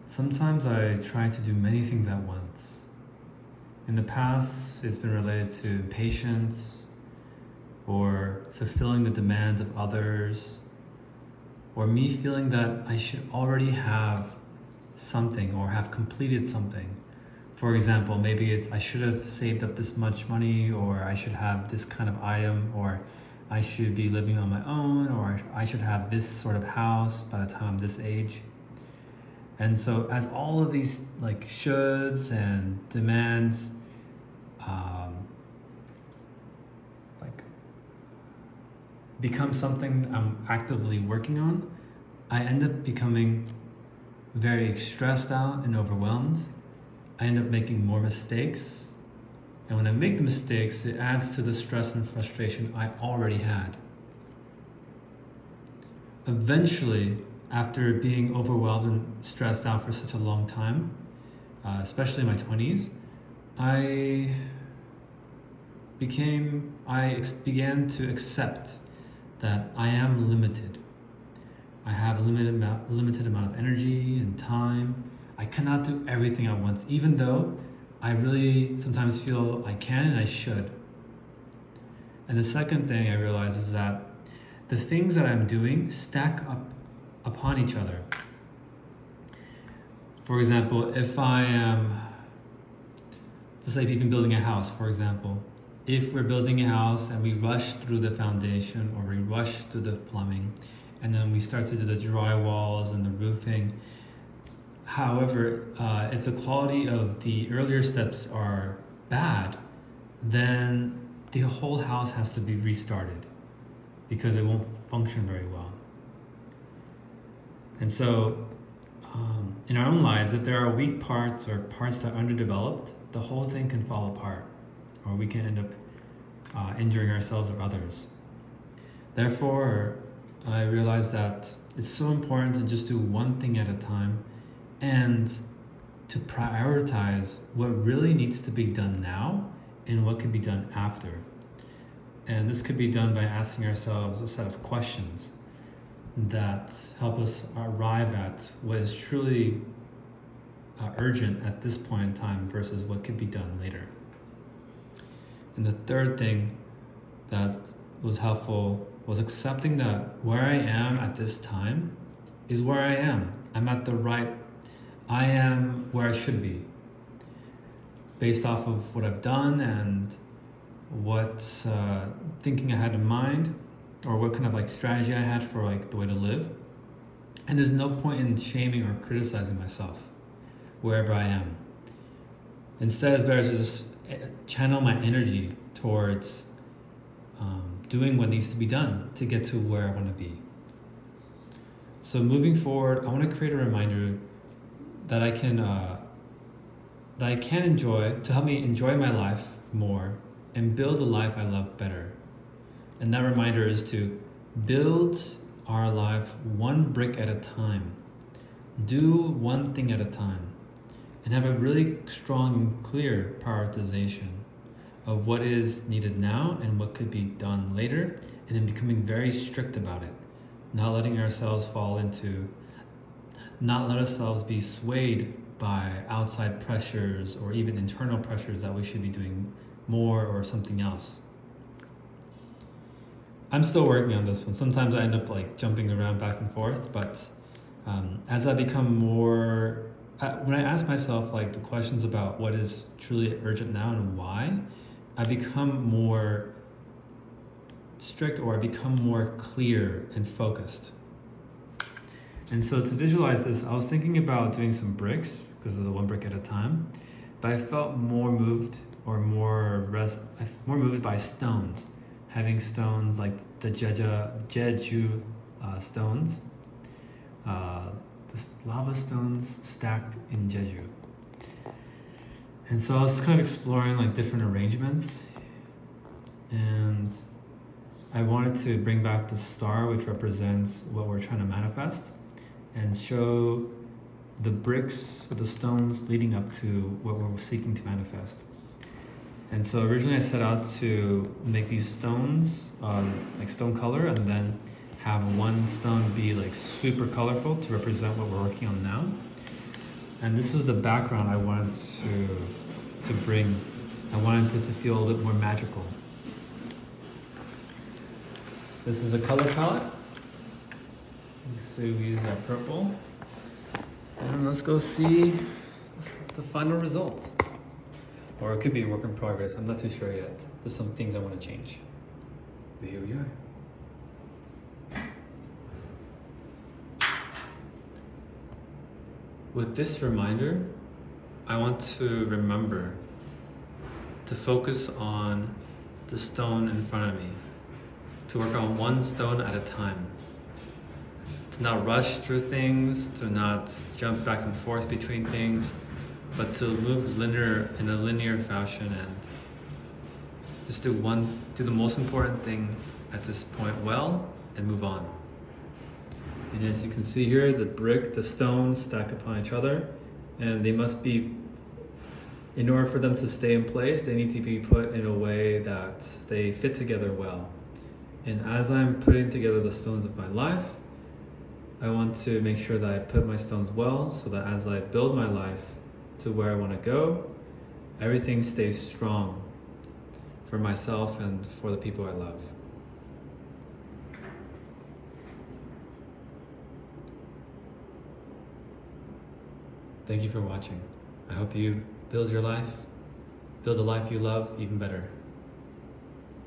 Sometimes I try to do many things at once. In the past, it's been related to patience or fulfilling the demands of others, or me feeling that I should already have something or have completed something. For example, maybe it's I should have saved up this much money, or I should have this kind of item, or I should be living on my own, or I should have this sort of house by the time I'm this age. And so as all of these like shoulds and demands like become something I'm actively working on, I end up becoming very stressed out and overwhelmed. I end up making more mistakes. And when I make the mistakes, it adds to the stress and frustration I already had. Eventually, after being overwhelmed and stressed out for such a long time, especially in my 20s, I began to accept that I am limited. I have a limited amount of energy and time. I cannot do everything at once, even though I really sometimes feel I can and I should. And the second thing I realized is that the things that I'm doing stack up upon each other. For example, if I am, just like even building a house, for example, if we're building a house and we rush through the foundation or we rush through the plumbing, and then we start to do the drywalls and the roofing. However, if the quality of the earlier steps are bad, then the whole house has to be restarted because it won't function very well. And so, in our own lives, if there are weak parts or parts that are underdeveloped, the whole thing can fall apart, or we can end up injuring ourselves or others. Therefore, I realized that it's so important to just do one thing at a time and to prioritize what really needs to be done now and what could be done after. And this could be done by asking ourselves a set of questions that help us arrive at what is truly urgent at this point in time versus what could be done later. And the third thing that was helpful was accepting that where I am at this time is where I am. I am where I should be, based off of what I've done and what thinking I had in mind, or what kind of like strategy I had for like the way to live. And there's no point in shaming or criticizing myself wherever I am. Instead, it's better to just channel my energy towards doing what needs to be done to get to where I want to be. So moving forward, I want to create a reminder that I can enjoy, to help me enjoy my life more and build a life I love better. And that reminder is to build our life one brick at a time. Do one thing at a time and have a really strong and clear prioritization of what is needed now and what could be done later, and then becoming very strict about it. Not letting ourselves be swayed by outside pressures or even internal pressures that we should be doing more or something else. I'm still working on this one. Sometimes I end up like jumping around back and forth, but as I become more, when I ask myself like the questions about what is truly urgent now and why, I become more strict, or I become more clear and focused. And so to visualize this, I was thinking about doing some bricks because of the one brick at a time, but I felt more moved by stones, having stones like the Jeju stones, the lava stones stacked in Jeju. And so I was kind of exploring like different arrangements, and I wanted to bring back the star, which represents what we're trying to manifest, and show the bricks with the stones leading up to what we're seeking to manifest. And so originally I set out to make these stones like stone color, and then have one stone be like super colorful to represent what we're working on now. And this was the background I wanted to bring. I wanted it to feel a little more magical. This is a color palette. So we use that purple. And let's go see the final result. Or it could be a work in progress. I'm not too sure yet. There's some things I want to change. But here we are. With this reminder, I want to remember to focus on the stone in front of me, to work on one stone at a time, to not rush through things, to not jump back and forth between things, but to move in a linear fashion and just do the most important thing at this point well and move on. And as you can see here, the stones stack upon each other, and they must be, in order for them to stay in place, they need to be put in a way that they fit together well. And as I'm putting together the stones of my life, I want to make sure that I put my stones well, so that as I build my life to where I want to go, everything stays strong for myself and for the people I love. Thank you for watching. I hope you build the life you love even better.